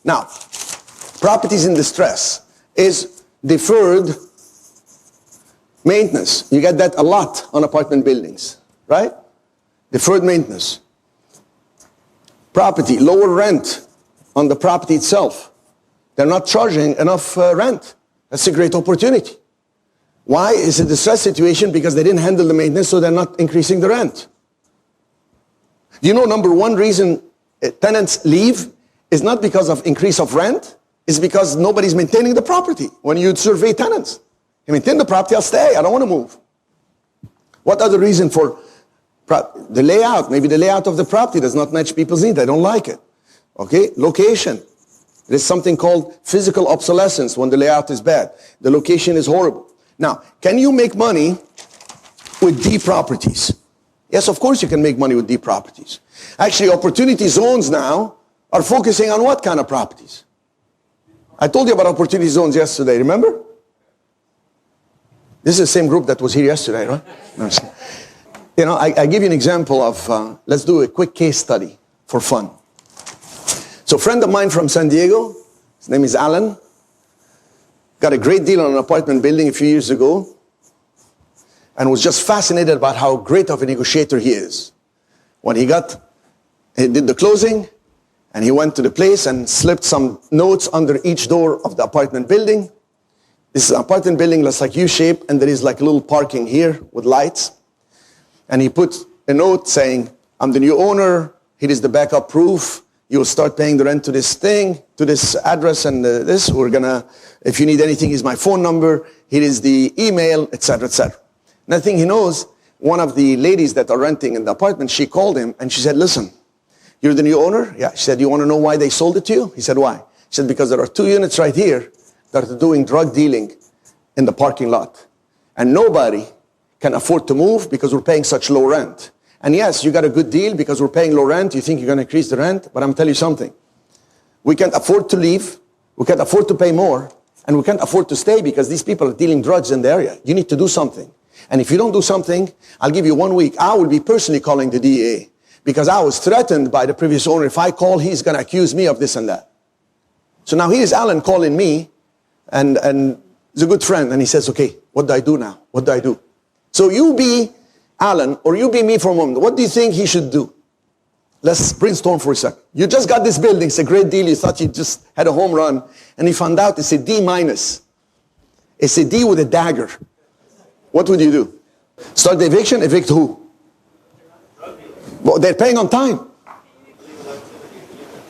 Now, properties in distress is deferred maintenance. You get that a lot on apartment buildings, right? Deferred maintenance. Property, lower rent on the property itself. They're not charging enough rent. That's a great opportunity. Why? It's a distress situation because they didn't handle the maintenance, so they're not increasing the rent. Do you know number one reason tenants leave is not because of increase of rent, it's because nobody's maintaining the property. When you survey tenants, you maintain the property, I'll stay, I don't want to move. What other reason for the layout? Maybe the layout of the property does not match people's needs, they don't like it. Okay, location. There's something called physical obsolescence when the layout is bad. The location is horrible. Now, can you make money with D properties? Yes, of course you can make money with D properties. Actually, opportunity zones now are focusing on what kind of properties? I told you about opportunity zones yesterday, remember? This is the same group that was here yesterday, right? No, you know, I give you an example of, let's do a quick case study for fun. So a friend of mine from San Diego, his name is Alan, got a great deal on an apartment building a few years ago and was just fascinated about how great of a negotiator he is. When he did the closing and he went to the place and slipped some notes under each door of the apartment building. This is an apartment building that's like U-shaped and there is like a little parking here with lights. And he put a note saying, I'm the new owner, here is the backup proof. You'll start paying the rent to this thing, to this address and this. We're gonna, if you need anything, here's my phone number. Here is the email, etc., etc. Another thing he knows, one of the ladies that are renting in the apartment, she called him and she said, listen, you're the new owner? Yeah. She said, you want to know why they sold it to you? He said, why? She said, because there are 2 units right here that are doing drug dealing in the parking lot. And nobody can afford to move because we're paying such low rent. And yes, you got a good deal because we're paying low rent. You think you're going to increase the rent, but I'm telling you something. We can't afford to leave. We can't afford to pay more. And we can't afford to stay because these people are dealing drugs in the area. You need to do something. And if you don't do something, I'll give you 1 week. I will be personally calling the DA because I was threatened by the previous owner. If I call, he's going to accuse me of this and that. So now here's Alan calling me and he's a good friend. And he says, okay, what do I do now? What do I do? So you be Alan, or you be me for a moment. What do you think he should do? Let's brainstorm for a second. You just got this building. It's a great deal. You thought you just had a home run. And you found out it's a D minus. It's a D with a dagger. What would you do? Start the eviction? Evict who? Well, they're paying on time.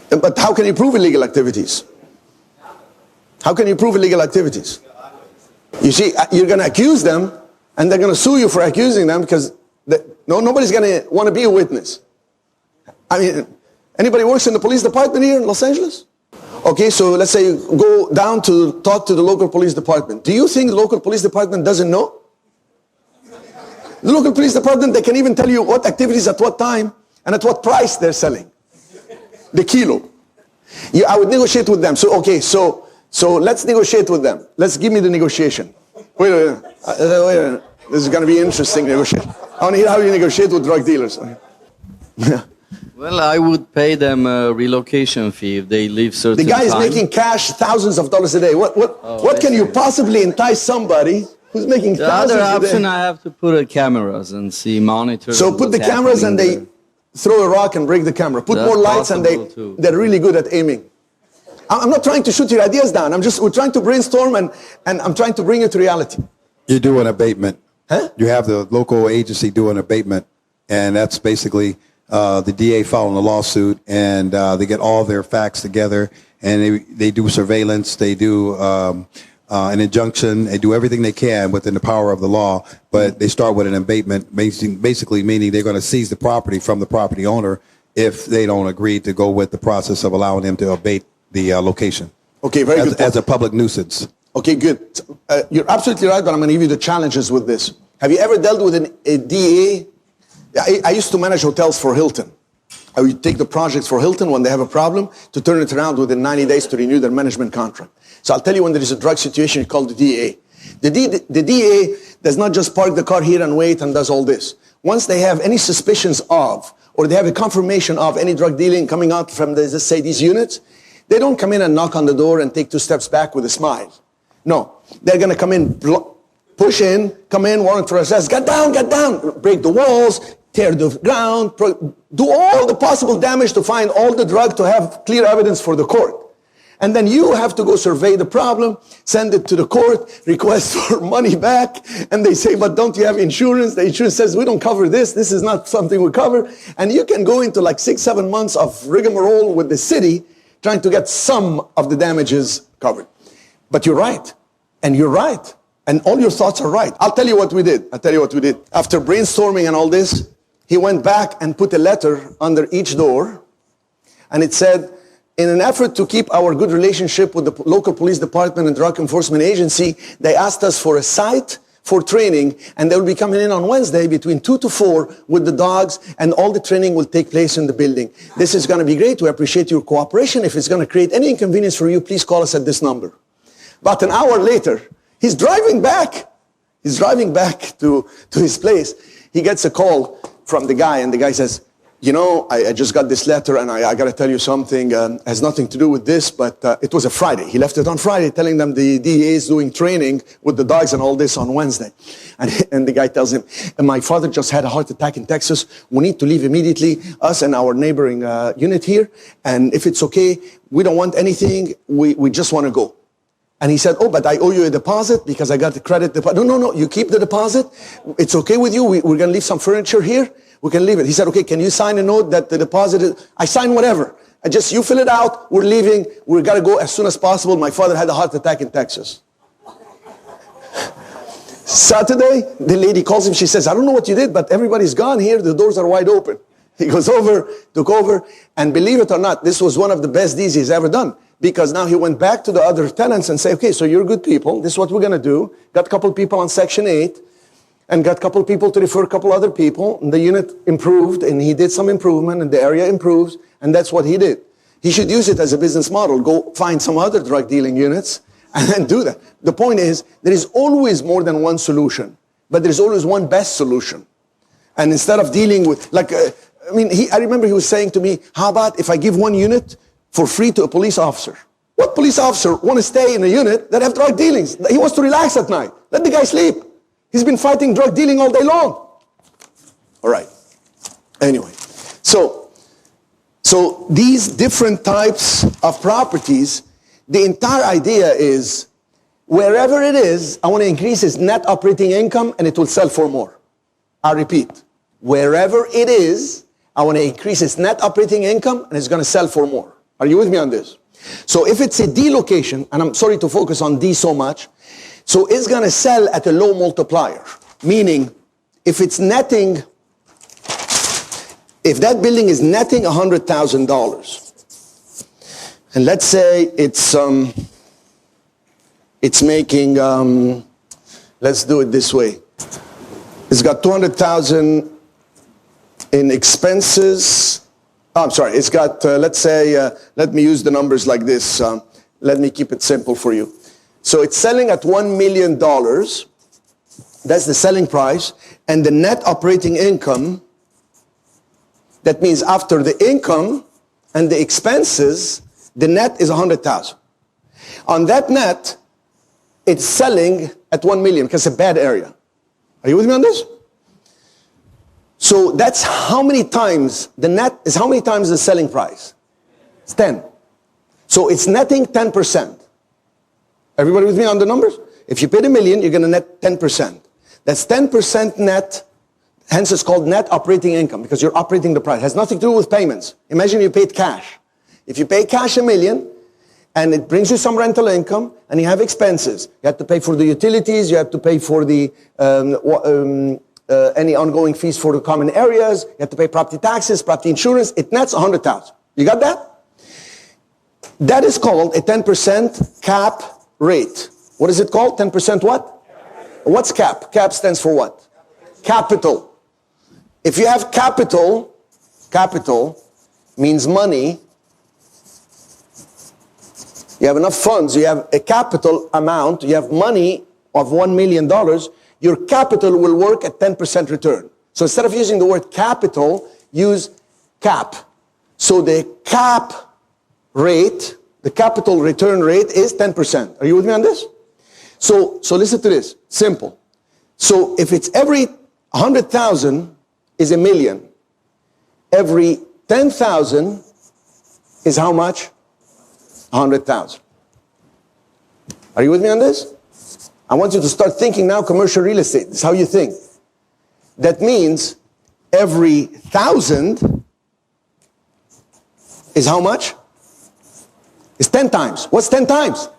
But how can you prove illegal activities? How can you prove illegal activities? You see, you're going to accuse them, and they're going to sue you for accusing them because nobody's going to want to be a witness. I mean, anybody works in the police department here in Los Angeles? Okay, so let's say you go down to talk to the local police department. Do you think the local police department doesn't know? The local police department, they can even tell you what activities at what time and at what price they're selling. The kilo. I would negotiate with them. So, okay, so let's negotiate with them. Let's give me the negotiation. Wait a minute. This is going to be interesting negotiation. I want to hear how you negotiate with drug dealers. Well, I would pay them a relocation fee if they leave certain time. The guy is making cash thousands of dollars a day. What can you possibly entice somebody who's making thousands a day? The other option, I have to put cameras and see monitors. So put the cameras and they throw a rock and break the camera. Put more lights and they're really good at aiming. I'm not trying to shoot your ideas down. We're trying to brainstorm and I'm trying to bring it to reality. You do an abatement. Huh? You have the local agency do an abatement, and that's basically the DA filing a lawsuit, and they get all their facts together, and they do surveillance, they do an injunction, they do everything they can within the power of the law, but they start with an abatement, basically meaning they're going to seize the property from the property owner if they don't agree to go with the process of allowing them to abate the location. Okay, very good. As a public nuisance. Okay, good. You're absolutely right, but I'm going to give you the challenges with this. Have you ever dealt with a DA? I used to manage hotels for Hilton. I would take the projects for Hilton when they have a problem to turn it around within 90 days to renew their management contract. So I'll tell you when there is a drug situation called the DA. The DA does not just park the car here and wait and does all this. Once they have any suspicions of, or they have a confirmation of any drug dealing coming out from, let's say, these units, They don't come in and knock on the door and take 2 steps back with a smile. No, they're going to come in, push in, come in, warrant for arrest, get down, break the walls, tear the ground, do all the possible damage to find all the drug to have clear evidence for the court. And then you have to go survey the problem, send it to the court, request for money back, and they say, but don't you have insurance? The insurance says, we don't cover this. This is not something we cover. And you can go into like 6-7 months of rigmarole with the city trying to get some of the damages covered. But you're right. And you're right. And all your thoughts are right. I'll tell you what we did. After brainstorming and all this, he went back and put a letter under each door. And it said, in an effort to keep our good relationship with the local police department and drug enforcement agency, they asked us for a site for training, and they will be coming in on Wednesday between 2 to 4 with the dogs, and all the training will take place in the building. This is going to be great. We appreciate your cooperation. If it's going to create any inconvenience for you, please call us at this number. About an hour later, he's driving back to his place. He gets a call from the guy, and the guy says, you know, I just got this letter, and I got to tell you something. Has nothing to do with this, but it was a Friday. He left it on Friday, telling them the DEA is doing training with the dogs and all this on Wednesday. And the guy tells him, my father just had a heart attack in Texas. We need to leave immediately, us and our neighboring unit here. And if it's okay, we don't want anything. We just want to go. And he said, oh, but I owe you a deposit because I got the credit deposit. No, you keep the deposit. It's okay with you. We're going to leave some furniture here. We can leave it. He said, okay, can you sign a note that the deposit is, I sign whatever. You fill it out. We're leaving. We've got to go as soon as possible. My father had a heart attack in Texas. Saturday, the lady calls him. She says, I don't know what you did, but everybody's gone here. The doors are wide open. He goes over, took over, and believe it or not, this was one of the best deeds he's ever done. Because now he went back to the other tenants and said, okay, so you're good people. This is what we're going to do. Got a couple people on Section 8. And got a couple people to refer a couple other people. And the unit improved, and he did some improvement, and the area improves, and that's what he did. He should use it as a business model. Go find some other drug dealing units, and then do that. The point is, there is always more than one solution, but there's always one best solution. And instead of dealing with, I remember he was saying to me, how about if I give one unit for free to a police officer? What police officer want to stay in a unit that have drug dealings? He wants to relax at night. Let the guy sleep. He's been fighting drug dealing all day long. All right. Anyway, so these different types of properties, the entire idea is wherever it is, I want to increase its net operating income and it will sell for more. I repeat, wherever it is, I want to increase its net operating income and it's going to sell for more. Are you with me on this? So if it's a D location, and I'm sorry to focus on D so much, so it's going to sell at a low multiplier, meaning if it's netting, if that building is netting $100,000, and let's say it's making, let's do it this way. It's got 200,000 in expenses. Oh, I'm sorry. It's got, let's say, let me use the numbers like this. Let me keep it simple for you. So it's selling at $1 million. That's the selling price. And the net operating income, that means after the income and the expenses, the net is 100,000. On that net, it's selling at 1 million because it's a bad area. Are you with me on this? So that's how many times, the net is how many times the selling price? It's 10. So it's netting 10%. Everybody with me on the numbers? If you paid $1 million, you're going to net 10%. That's 10% net, hence it's called net operating income because you're operating the price. It has nothing to do with payments. Imagine you paid cash. If you pay cash $1 million and it brings you some rental income and you have expenses, you have to pay for the utilities, you have to pay for the any ongoing fees for the common areas, you have to pay property taxes, property insurance, it nets 100,000. You got that? That is called a 10% cap rate. What is it called? 10% what? What's cap? Cap stands for what? Capital. If you have capital means money. You have enough funds, you have a capital amount, you have money of $1 million, your capital will work at 10% return. So instead of using the word capital, use cap. So the cap rate the capital return rate is 10%. Are you with me on this? So listen to this, simple. So if it's every 100,000 is a million, every 10,000 is how much? 100,000. Are you with me on this? I want you to start thinking now commercial real estate. This is how you think. That means every 1,000 is how much? It's 10 times. What's 10 times?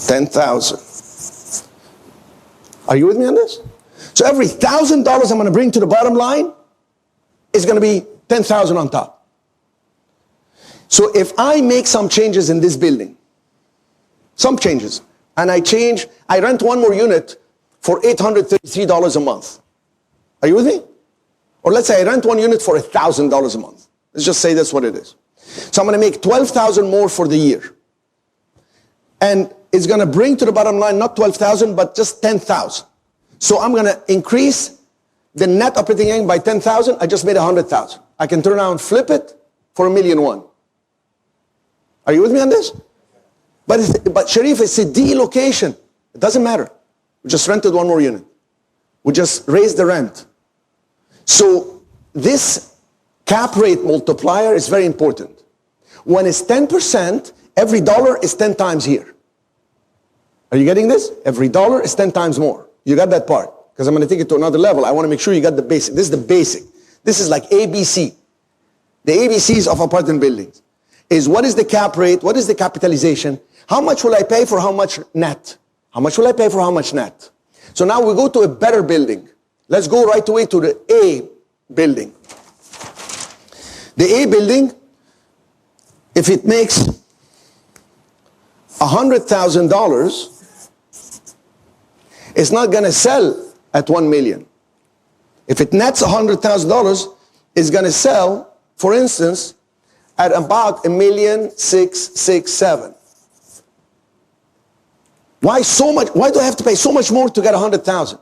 10,000. Are you with me on this? So every $1,000 I'm going to bring to the bottom line is going to be 10,000 on top. So if I make some changes in this building, some changes, and I rent one more unit for $833 a month. Are you with me? Or let's say I rent one unit for $1,000 a month. Let's just say that's what it is. So I'm going to make 12,000 more for the year. And it's going to bring to the bottom line not 12,000, but just 10,000. So I'm going to increase the net operating income by 10,000. I just made 100,000. I can turn around and flip it for $1,000,001. Are you with me on this? But Cherif, it's a D location. It doesn't matter. We just rented one more unit. We just raised the rent. So this cap rate multiplier is very important. When it's 10%, every dollar is 10 times here. Are you getting this? Every dollar is 10 times more. You got that part? Because I'm going to take it to another level. I want to make sure you got the basic. This is the basic. This is like ABC. The ABCs of apartment buildings is what is the cap rate? What is the capitalization? How much will I pay for how much net? How much will I pay for how much net? So now we go to a better building. Let's go right away to the A building. The A building, if it makes $100,000, it's not going to sell at 1 million. If it nets $100,000, it's going to sell, for instance, at about $1,667,000. Why so much? Why do I have to pay so much more to get 100,000?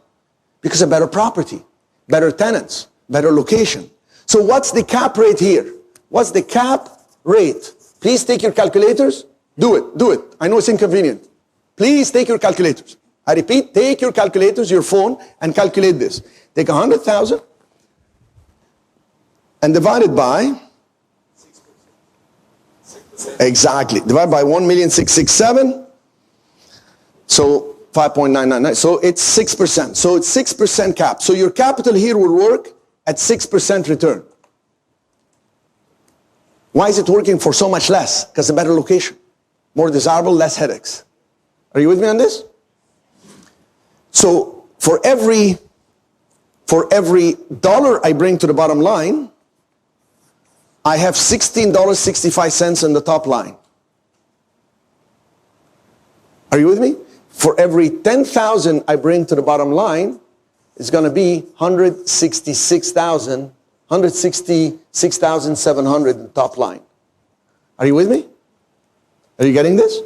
Because of better property, better tenants, better location. So what's the cap rate here? What's the cap rate? Please take your calculators. Do it. Do it. I know it's inconvenient. Please take your calculators. I repeat, take your calculators, your phone, and calculate this. Take 100,000 and divide it by 6%. Exactly. Divide by 1,667,000. So 5.999. So it's 6%. So it's 6% cap. So your capital here will work at 6% return. Why is it working for so much less? Because a better location, more desirable, less headaches. Are you with me on this? So for every dollar I bring to the bottom line, I have $16.65 in the top line. Are you with me? For every 10,000 I bring to the bottom line, it's going to be 166,700 in the top line. Are you with me? Are you getting this?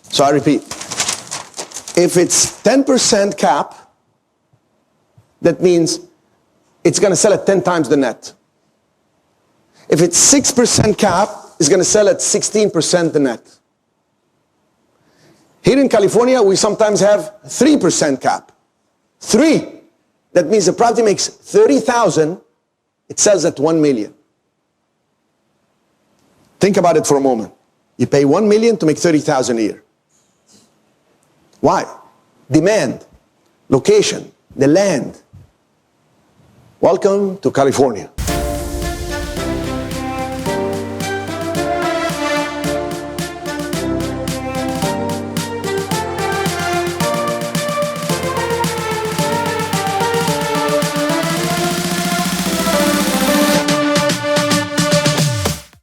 So I repeat. If it's 10% cap, that means it's going to sell at 10 times the net. If it's 6% cap, it's going to sell at 16% the net. Here in California, we sometimes have 3% cap. 3. That means the property makes 30,000, it sells at 1 million. Think about it for a moment. You pay 1 million to make 30,000 a year. Why? Demand, location, the land. Welcome to California.